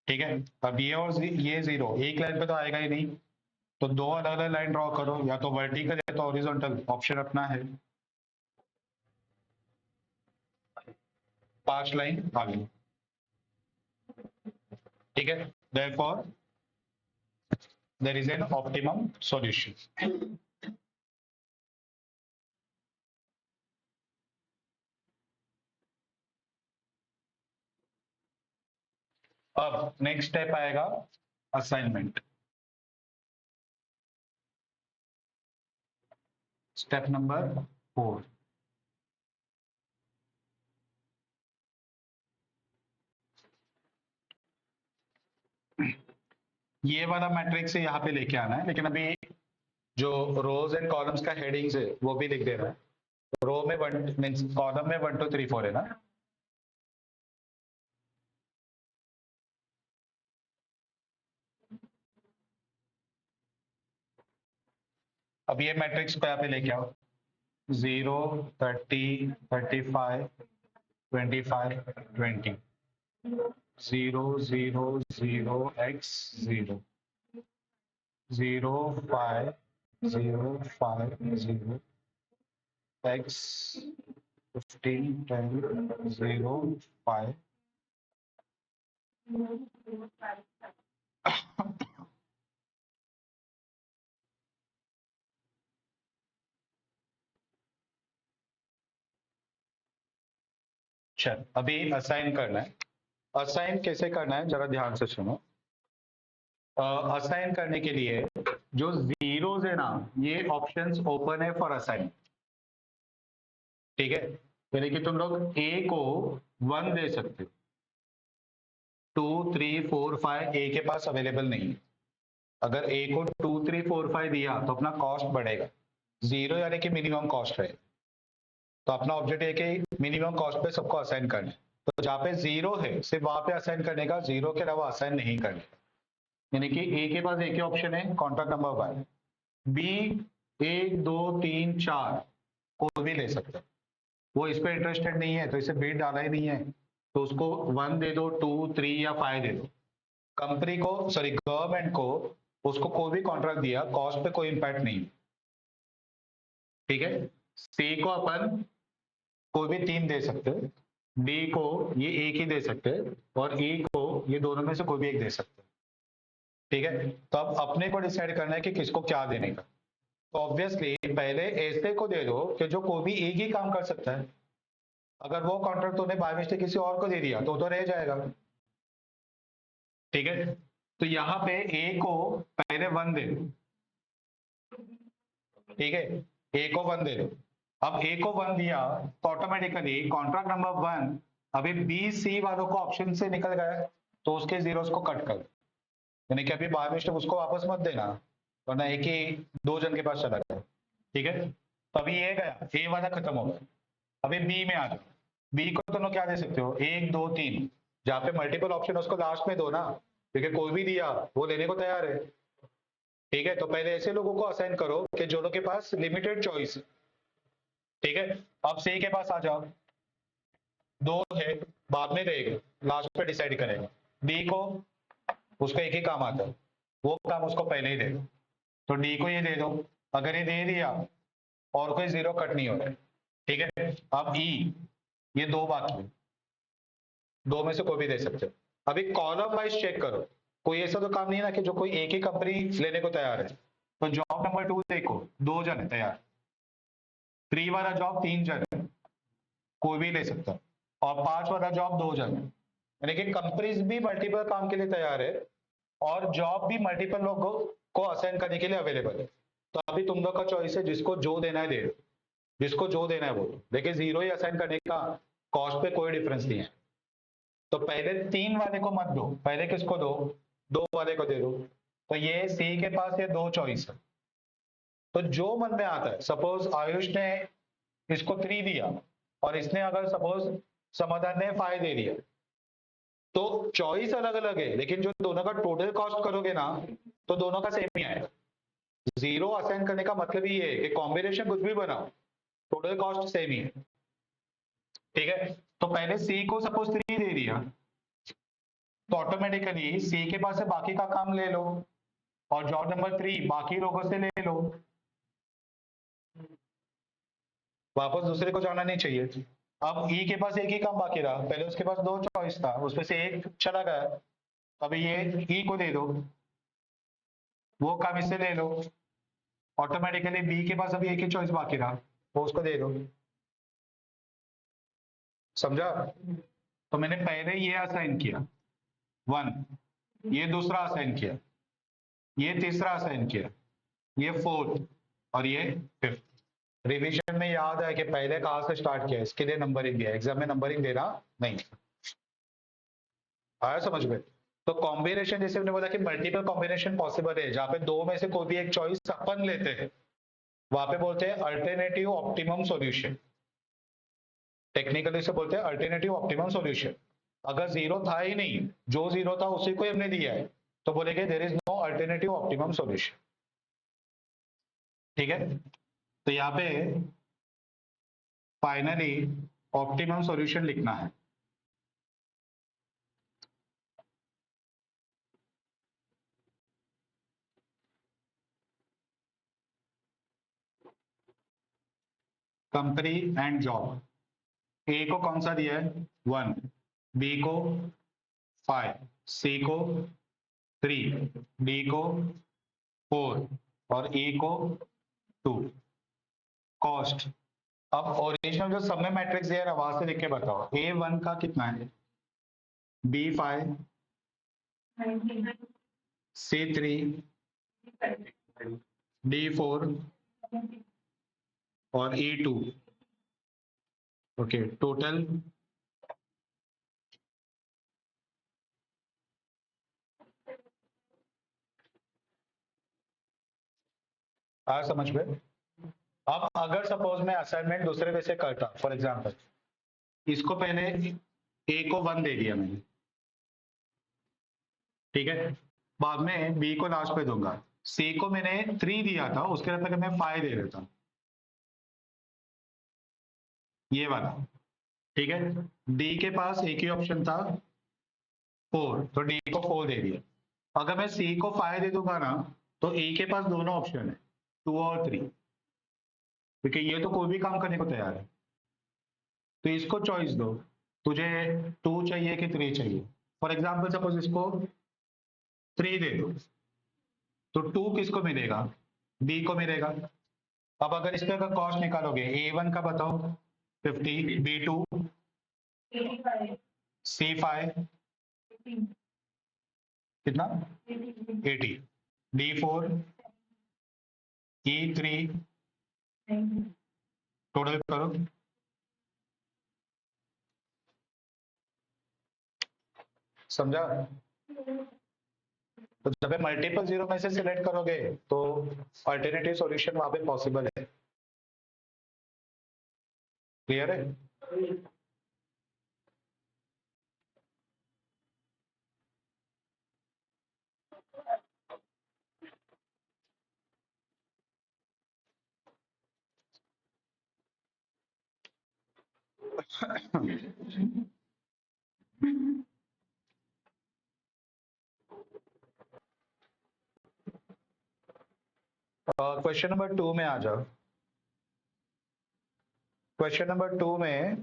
ठीक है। अब ये और ये जीरो एक लाइन पे तो आएगा ही नहीं, तो दो अलग अलग लाइन ड्रॉ करो, या तो वर्टिकल या तो हॉरिजॉन्टल, ऑप्शन अपना है। 5 लाइन आगे, ठीक है। Therefore there is an optimum solution. अब नेक्स्ट स्टेप आएगा असाइनमेंट। Step number 4। ये वाला मैट्रिक्स यहाँ पे लेके आना है, लेकिन अभी जो रोज एंड कॉलम्स का हेडिंग्स है वो भी लिख देना है। रो में 1 मींस कॉलम में 1 2 3 4 है ना। अब ये मैट्रिक्स को यहाँ पे लेके आओ, 0 30 35 25 20, 0 0 0 x 0 0 5 0 5 0 x 15 10 0 5। चल अभी असाइन करना है। असाइन कैसे करना है जरा ध्यान से सुनो। असाइन करने के लिए जो जीरोस है ना, ये ऑप्शंस ओपन है फॉर असाइन, ठीक है। यानी कि तुम लोग ए को 1 दे सकते हो, 2 3 4 5 ए के पास अवेलेबल नहीं है। अगर ए को 2 3 4 5 दिया तो अपना कॉस्ट बढ़ेगा, 0 यानी कि मिनिमम कॉस्ट रहेगा। तो अपना ऑब्जेक्टिव है कि मिनिमम कॉस्ट पे सबको असाइन करना है। तो जहाँ पे 0 है सिर्फ वहां पे असाइन करने का, 0 के अलावा असाइन नहीं करने का। यानी कि ए के पास एक ही ऑप्शन है कॉन्ट्रैक्ट नंबर 1, बी 1 2 3 4 कोई भी ले सकता है। वो इस पे इंटरेस्टेड नहीं है तो इसे बिड डाला ही नहीं है, तो उसको 1 दे दो, 2 3 या 5 दे दो। कंपनी को सॉरी गवर्नमेंट को उसको कोई भी कॉन्ट्रैक्ट दिया, कॉस्ट पे कोई इंपैक्ट नहीं, ठीक है। सी को अपन कोई भी 3 दे सकते हैं, डी को ये एक ही दे सकते हैं, और ई को ये दोनों में से कोई भी एक दे सकते हैं, ठीक है। तो अब अपने को डिसाइड करना है कि किसको क्या देने का। तो ऑब्वियसली पहले ऐसे को दे दो कि जो कोई भी एक ही काम कर सकता है। अगर वो कॉन्ट्रैक्ट तूने बाय मिस्टेक किसी और को दे दिया तो रह जाएगा, ठीक है। तो यहाँ पे ए को पहले 1 दे दो, ठीक है। ए को 1 दे दो। अब ए को 1 दिया तो ऑटोमेटिकली कॉन्ट्रैक्ट नंबर 1 अभी बी सी वालों को ऑप्शन से निकल गया, तो उसके जीरोस को कट कर, यानी कि अभी बाय मिस्टेक उसको वापस मत देना, वरना एक ही 2 जन के पास चला गया, ठीक है। तो अभी ये गया, ए वाला खत्म हो गया। अभी बी में आ जाओ। बी को तुम लोग क्या दे सकते हो, 1 2 3, जहाँ पे मल्टीपल ऑप्शन उसको लास्ट में दो ना, क्योंकि कोई भी दिया वो लेने को तैयार है, ठीक है। तो पहले ऐसे लोगों को असाइन करो कि जो लोग के पास लिमिटेड चॉइस, ठीक है। अब सी के पास आ जाओ, 2 है, बाद में देगा, लास्ट पे डिसाइड करेगा। डी को उसका एक ही काम आता है, वो काम उसको पहले ही देगा, तो डी को ये दे दो। अगर ये दे दिया और कोई जीरो कट नहीं हो रहा है, ठीक है। अब ई, ये 2 बाकी है, 2 में से कोई भी दे सकते हो। अभी कॉलम वाइज चेक करो, कोई ऐसा तो काम नहीं है ना कि जो कोई एक ही कंपनी लेने को तैयार है। तो जॉब नंबर 2 देखो, 2 जन है तैयार, 3 वाला जॉब 3 जन है, कोई भी ले सकता है, और 5 वाला जॉब 2 जन है, यानी कि कंपनीज भी मल्टीपल काम के लिए तैयार है और जॉब भी मल्टीपल लोगों को असाइन करने के लिए अवेलेबल है। तो अभी तुम लोग का चॉइस है, जिसको जो देना है दे दो, जिसको जो देना है वो। देखिए 0 ही असाइन करने का, कॉस्ट पे कोई डिफरेंस नहीं है। तो पहले 3 वाले को मत दो, पहले किसको दो, दो वाले को दे दो। तो ये सी के पास ये दो चॉइस है, तो जो मन में आता है, सपोज आयुष ने इसको 3 दिया और इसने अगर सपोज समाधान ने 5 दे दिया, तो चॉइस अलग अलग है, लेकिन जो दोनों का टोटल कॉस्ट करोगे ना, तो दोनों का सेम ही आएगा। जीरो असाइन करने का मतलब ही है कि कॉम्बिनेशन कुछ भी बनाओ, टोटल कॉस्ट सेम ही है। ठीक है, तो पहले सी को सपोज 3 दे दिया, तो ऑटोमेटिकली सी के पास से बाकी का काम ले लो और जॉब नंबर 3 बाकी लोगों से ले लो, वापस दूसरे को जाना नहीं चाहिए। अब ई के पास एक ही काम बाकी रहा, पहले उसके पास दो चॉइस था, उसमें से एक चला गया, अभी ये ई को दे दो, वो काम इससे ले लो, ऑटोमेटिकली बी के पास अभी एक ही चॉइस बाकी रहा, वो उसको दे दो। समझा? तो मैंने पहले ये असाइन किया 1, ये दूसरा असाइन किया, ये तीसरा असाइन किया, ये 4th और ये 5th। रिवीजन में याद है कि पहले कहाँ से स्टार्ट किया, इसके लिए नंबरिंग दिया, एग्जाम में नंबरिंग देना नहीं। आया समझ में? तो कॉम्बिनेशन, जैसे हमने बोला कि मल्टीपल कॉम्बिनेशन पॉसिबल है, जहाँ पे दो में से कोई भी एक चॉइस अपन लेते हैं, वहां पे बोलते हैं अल्टरनेटिव ऑप्टिमम सॉल्यूशन। टेक्निकली से बोलते हैं अल्टरनेटिव ऑप्टिमम सॉल्यूशन। अगर जीरो था ही नहीं, जो जीरो था उसी को ही हमने दिया है, तो बोलेंगे there is no alternative optimum solution. ठीक है, तो यहाँ पे फाइनली ऑप्टिमम सॉल्यूशन लिखना है। कंपनी एंड जॉब, ए को कौन सा दिया है 1, बी को 5, सी को 3, डी को 4 और ई को 2। कॉस्ट, अब ओरिजिनल जो सब में मैट्रिक्स दिया है ना, वहां से लिख के बताओ A1 का कितना है, B5, C3, D4 और E2। ओके, टोटल आ समझ में? अब अगर सपोज मैं असाइनमेंट दूसरे वे से करता, फॉर एग्जांपल इसको पहले ए को 1 दे दिया मैंने, ठीक है, बाद में बी को लास्ट पे दूंगा, सी को मैंने 3 दिया था, उसके पहले मैं 5 दे देता हूँ, ये वाला। ठीक है, डी के पास एक ही ऑप्शन था 4, तो डी को 4 दे दिया। अगर मैं सी को 5 दे दूंगा ना, तो ए के पास दोनों ऑप्शन है 2 और 3, क्योंकि ये तो कोई भी काम करने को तैयार है। तो इसको चॉइस दो, तुझे 2 चाहिए कि 3 चाहिए। फॉर एग्जाम्पल सपोज इसको 3 दे दो, तो 2 किसको मिलेगा, बी को मिलेगा। अब अगर इस पे अगर कॉस्ट निकालोगे, A1 का बताओ 50, B2 C5 कितना 80, D4 E3, टोटल करो। समझा? तो जब मल्टीपल जीरो में से सिलेक्ट करोगे, तो अल्टरनेटिव सॉल्यूशन वहां पे पॉसिबल है। क्लियर है? क्वेश्चन नंबर 2 में आ जाओ। क्वेश्चन नंबर 2 में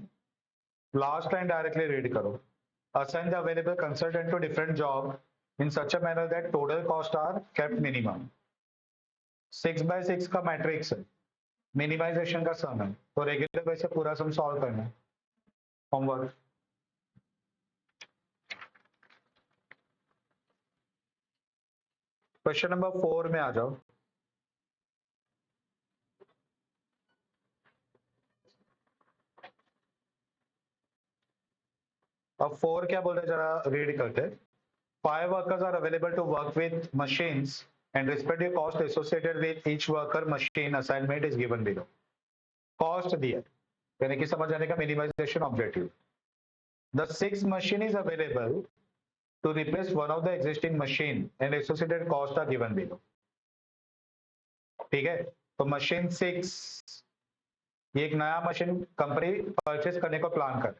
लास्ट लाइन डायरेक्टली रीड करो। Assign the available consultant to different job in such a manner that total cost are kept minimum। 6/6 का मैट्रिक्स है, मिनिमाइजेशन का सम है, तो रेगुलर वैसे पूरा सम सॉल्व करना है। होमवर्क क्वेश्चन नंबर 4 में आ जाओ। अब 4 क्या बोल रहे जरा रीड करते हैं। 5 workers are available to work with machines and respective cost associated with each worker machine assignment is given below. Cost दिया यानी कि समझ आने का minimization objective. The 6 machine is available to replace one of the existing machine and associated cost are given below. ठीक है, तो machine 6 ये एक नया मशीन कंपनी परचेस करने को प्लान कर,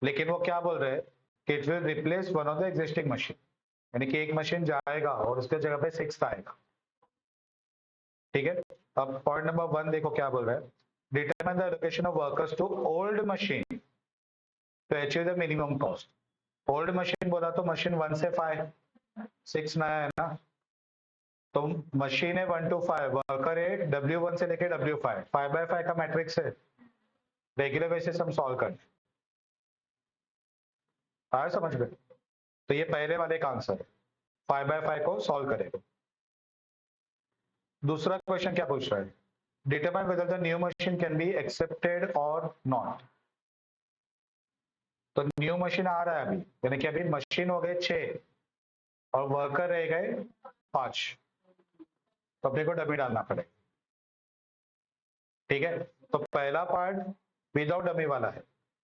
लेकिन वो क्या बोल रहे हैं कि it will replace one of the existing machine, यानी कि एक मशीन जाएगा और उसके जगह पे 6 आएगा. ठीक है, अब पॉइंट नंबर 1 देखो क्या बोल रहा है. Determine the allocation of workers to old machine to achieve the minimum cost. Old machine बोला तो मशीन 1 से 5, 6 नया है ना, तो मशीन है 1 to 5, वर्कर है W1 से लेके W5, 5/5 का मैट्रिक्स है, रेगुलर बेसिस हम सॉल्व करते हैं. आया समझ में? तो ये पहले वाले का आंसर है, 5/5 को सॉल्व करेगा. दूसरा क्वेश्चन क्या पूछ रहा है, determine whether the new machine can be accepted और नॉट. तो न्यू मशीन आ रहा है अभी, यानी कि अभी मशीन हो गए 6 और वर्कर रह गए 5, तो अपने को डमी डालना पड़ेगा. ठीक है, तो पहला पार्ट विदाउट डमी वाला है.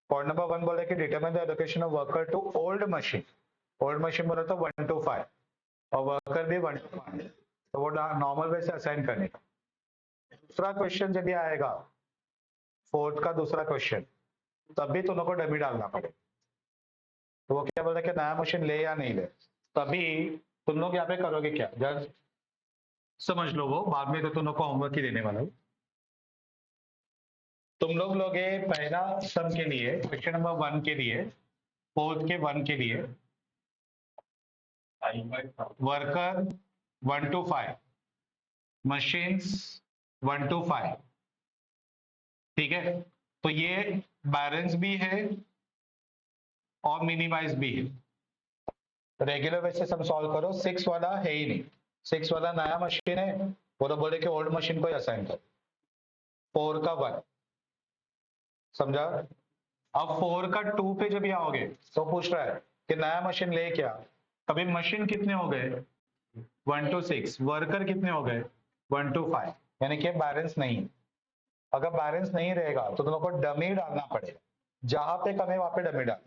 पॉइंट नंबर 1 बोले कि determine the allocation of worker to old machine. Old machine बोला तो 1 to 5 और वर्कर भी 1 to 5, तो वो नॉर्मल वे से असाइन करने का. दूसरा क्वेश्चन जब ये आएगा, फोर्थ का दूसरा क्वेश्चन, तब भी तुम लोग को डमी डालना पड़ेगा. तो वो क्या बोल रहा है कि नया मशीन ले या नहीं ले, तभी तुम लोग यहाँ पे करोगे क्या, जस्ट समझ लो, वो बाद में तो तुम लोग को होमवर्क ही देने वाला हूँ. तुम लोग लोगे पहला सम के लिए, क्वेश्चन नंबर 1 के लिए, फोर्थ के 1 के लिए, वर्कर 1 to 5, मशीन्स 1 to 5. ठीक है, तो ये बैलेंस भी है और मिनिमाइज भी है. रेगुलर बेसिस हम सॉल्व करो. 6 वाला है ही नहीं, 6 वाला नया मशीन है, वो तो बोले कि ओल्ड मशीन को ही असाइन कर. 4 का 1 समझा. अब 4 का 2 पे जब आओगे तो पूछ रहा है कि नया मशीन ले क्या. अभी मशीन कितने हो गए, 1 to 6, वर्कर कितने हो गए 1 to 5, यानी कि बैलेंस नहीं. अगर बैलेंस नहीं रहेगा तो तुम लोग को डमी डालना पड़ेगा, जहां पे कम है वहां पे डमी डाल.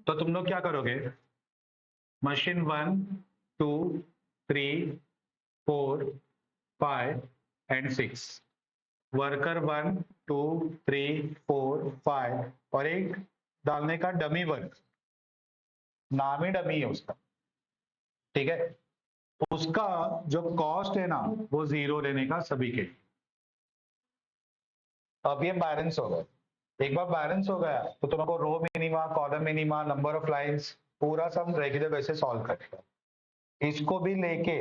तो तुम लोग क्या करोगे, मशीन 1 2 3 4 5 एंड 6, वर्कर 1 2 3 4 5 और एक डालने का डमी वर्क, नाम ही डमी है उसका. ठीक है, उसका जो कॉस्ट है ना वो 0 लेने का सभी के. अब ये बैलेंस हो गया. एक बार बैलेंस हो गया तो तुमको row minima, column minima, number of lines, पूरा सब रेगुलर बेसिस सॉल्व करेगा. इसको भी लेके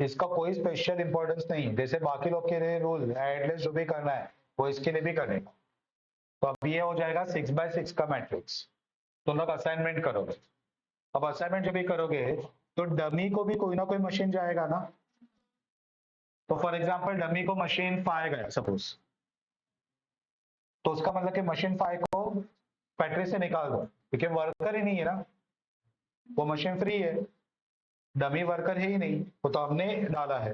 इसका कोई स्पेशल इंपॉर्टेंस नहीं, जैसे बाकी लोग के लिए रूल एटलीस्ट जो भी करना है वो इसके लिए भी करेगा. तो अब ये हो जाएगा 6/6 का मैट्रिक्स. तुम लोग असाइनमेंट करोगे. अब असाइनमेंट जब भी करोगे तो डमी को भी कोई ना कोई मशीन जाएगा ना. तो फॉर एग्जाम्पल डमी को मशीन 5 गया सपोज, तो उसका मतलब कि मशीन 5 को फैक्ट्री से निकाल दो, क्योंकि वर्कर ही नहीं है ना, वो मशीन फ्री है, डमी वर्कर है ही नहीं, वो तो हमने डाला है.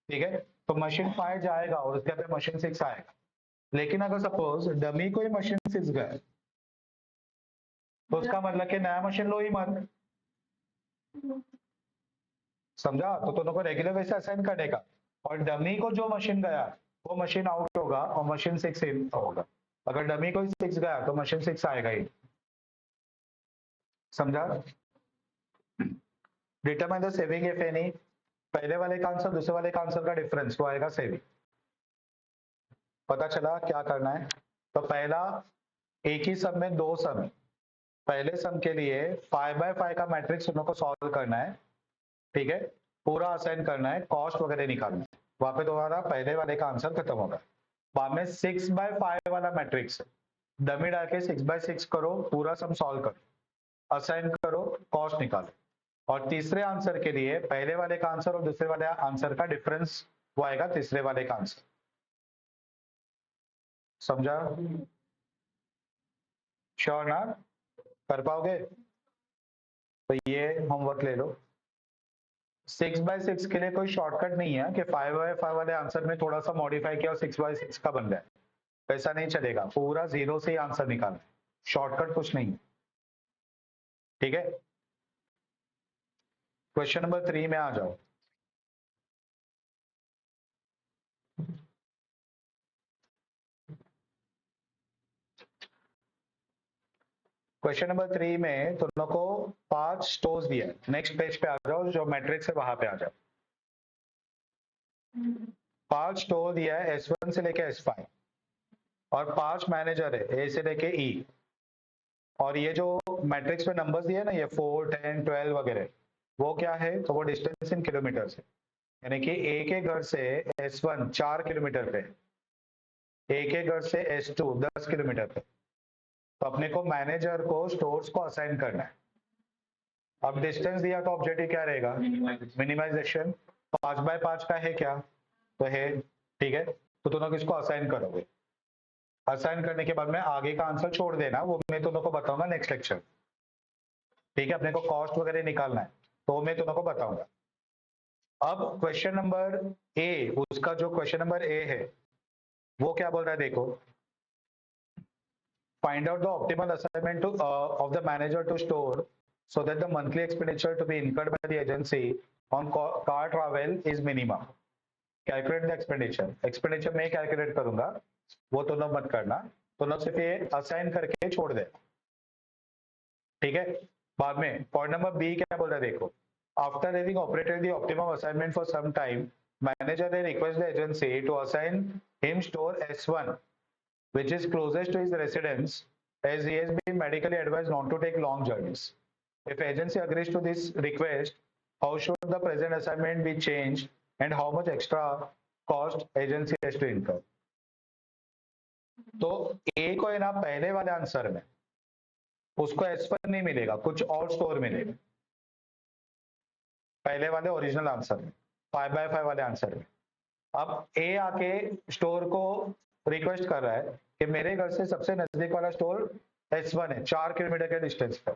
ठीक है, तो मशीन 5 जाएगा और उसके पे मशीन 6 आएगा. लेकिन अगर सपोज डमी को ही मशीन 6 गया तो उसका मतलब कि नया मशीन लो ही मत. समझा. तो दोनों को रेगुलर वैसे असाइन करने का, और डमी को जो मशीन गया वो मशीन आउट होगा और मशीन 6 इन होगा. अगर डमी को ही 6 गया तो मशीन 6 आएगा ही. समझा. Determine the saving if any. पहले वाले का आंसर दूसरे वाले का आंसर का डिफरेंस वो आएगा सेविंग. पता चला क्या करना है. तो पहला एक ही सम में 2 सम है. पहले सम के लिए 5/5 का मैट्रिक्स उन लोगों को सॉल्व करना है. ठीक है, पूरा असाइन करना है, कॉस्ट वगैरह निकालना है. वहां पे तुम्हारा पहले वाले का आंसर खत्म होगा. बाद में 6/5 वाला मैट्रिक्स है, डमी डाल के 6/6 करो, पूरा सम सॉल्व करो, असाइन करो, कॉस्ट निकालो. और तीसरे आंसर के लिए पहले वाले का आंसर और दूसरे वाले आंसर का डिफरेंस वो आएगा तीसरे वाले का आंसर. समझा. श्योर ना, कर पाओगे. तो ये होमवर्क ले लो। 6/6 के लिए कोई शॉर्टकट नहीं है कि 5/5 वाले आंसर में थोड़ा सा मॉडिफाई किया और 6/6 का बन जाए, ऐसा नहीं चलेगा। पूरा 0 से ही आंसर निकालना, शॉर्टकट कुछ नहीं। ठीक है, क्वेश्चन नंबर 3 में आ जाओ। क्वेश्चन नंबर 3 में तुम लोग को 5 स्टोर्स दिया है। नेक्स्ट पेज पे आ जाओ, जो मैट्रिक्स है वहां पे आ जाओ। 5 स्टोर दिया है S1 से लेके S5 और 5 मैनेजर है A से लेके E। और ये जो मैट्रिक्स में नंबर्स दिए ना, ये 4, 10, 12 वगैरह, वो क्या है? तो वो डिस्टेंस इन किलोमीटर से, यानी कि A के घर से S1 4 किलोमीटर पे, A के घर से S2 10 किलोमीटर पे। तो अपने को मैनेजर को स्टोर्स को असाइन करना है। अब डिस्टेंस दिया तो ऑब्जेक्टिव क्या रहेगा? मिनिमाइजेशन। 5/5 का है क्या? तो है। ठीक है, तो तुम लोग इसको असाइन करोगे। असाइन करने के बाद में आगे का आंसर छोड़ देना, वो मैं तुम लोग को बताऊंगा नेक्स्ट लेक्चर। ठीक है, अपने को कॉस्ट वगैरह निकालना है तो मैं तुम लोग को बताऊंगा। अब क्वेश्चन नंबर ए, उसका जो क्वेश्चन नंबर ए है वो क्या बोल रहा है देखो। Find out the optimal assignment of the manager to store so that the monthly expenditure to be incurred by the agency on car travel is minimum. Calculate the expenditure. Expenditure मैं calculate करूंगा, वो तो लोग मत करना, तो लोग सिर्फ ये assign करके छोड़ दे। ठीक है, बाद में पॉइंट नंबर बी क्या बोल रहा है देखो। After having operated the optimum assignment for some time, manager then request the agency to assign him store S1 which is closest to his residence, as he has been medically advised not to take long journeys. If agency agrees to this request, how should the present assignment be changed and how much extra cost agency has to incur? तो ए को है ना, पहले वाले answer में उसको S1 नहीं मिलेगा, कुछ और स्टोर मिलेगा। पहले वाले ओरिजिनल आंसर में 5/5 वाले आंसर में। अब ए आके स्टोर को रिक्वेस्ट कर रहा है कि मेरे घर से सबसे नजदीक वाला स्टोर S1 है, 4 किलोमीटर के डिस्टेंस पर।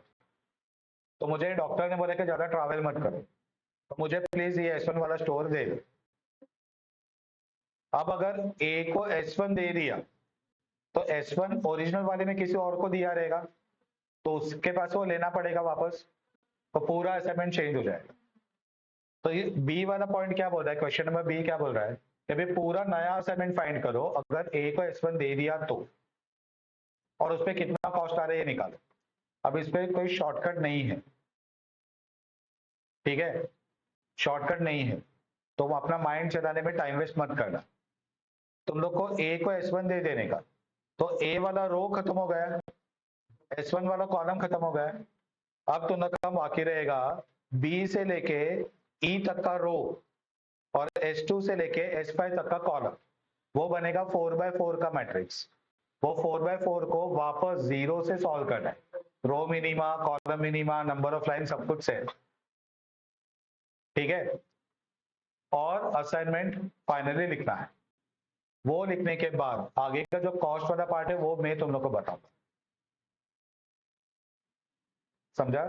तो मुझे डॉक्टर ने बोला कि ज्यादा ट्रैवल मत करो, तो मुझे प्लीज ये S1 वाला स्टोर दे दो। अब अगर ए को S1 दे दिया तो S1 ओरिजिनल वाले में किसी और को दिया रहेगा, तो उसके पास वो लेना पड़ेगा वापस, तो पूरा असाइनमेंट चेंज हो जाएगा। तो ये बी वाला पॉइंट क्या बोल रहा है, क्वेश्चन नंबर बी क्या बोल रहा है कि भाई पूरा नया असाइनमेंट फाइंड करो, अगर ए को S1 दे दिया तो, और उस पर कितना कॉस्ट आ रहा है ये निकालो। अब इस पर कोई शॉर्टकट नहीं है, ठीक है, शॉर्टकट नहीं है, तो अपना माइंड चलाने में टाइम वेस्ट मत करना। तुम लोग को ए को S1 दे देने का, तो ए वाला रो खत्म हो गया, S1 वाला कॉलम खत्म हो गया। अब तुम लोग का बाकी रहेगा बी से लेके ई तक का रो और S2 से लेके S5 तक का कॉलम, वो बनेगा 4/4 का मैट्रिक्स। वो 4/4 को वापस 0 से सॉल्व करना है, row minima, column minima, number of line सब कुछ सेट। ठीक है, और असाइनमेंट फाइनली लिखना है। वो लिखने के बाद आगे का जो कॉस्ट वाला पार्ट है वो मैं तुम लोग को बताऊंगा। समझा?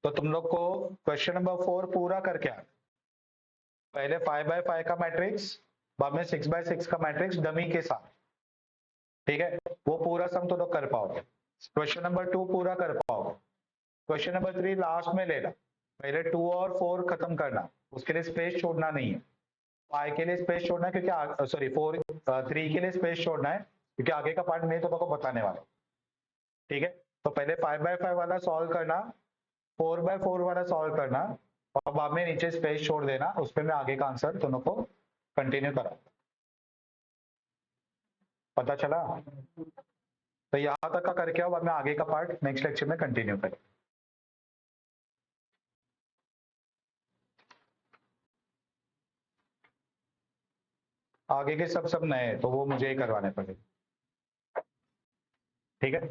तो तुम लोग को क्वेश्चन नंबर 4 पूरा करके आना, पहले 5/5 का मैट्रिक्स, बाद में 6/6 का मैट्रिक्स डमी के साथ। ठीक है, वो पूरा सम तो लोग कर पाओगे। क्वेश्चन नंबर 2 पूरा कर पाओगे। क्वेश्चन नंबर 3 लास्ट में लेना, पहले 2 और 4 खत्म करना, उसके लिए स्पेस छोड़ना नहीं है। 5 के लिए स्पेस छोड़ना है क्योंकि सॉरी 3 के लिए स्पेस छोड़ना है क्योंकि आगे का पार्ट मैं तुम लोग को बताने वाला हूँ। ठीक है, तो पहले 5/5 वाला सॉल्व करना, 4/4 वाला सॉल्व करना, और बाद में नीचे स्पेस छोड़ देना, उस पर मैं आगे का आंसर दोनों को कंटिन्यू करा। पता चला? तो यहाँ तक का करके आओ, बाद में आगे का पार्ट नेक्स्ट लेक्चर में कंटिन्यू करें। आगे के सब नए, तो वो मुझे ही करवाने पड़ेंगे। ठीक है,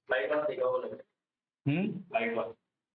लाइट वाला दिखाओ। लाइट वाला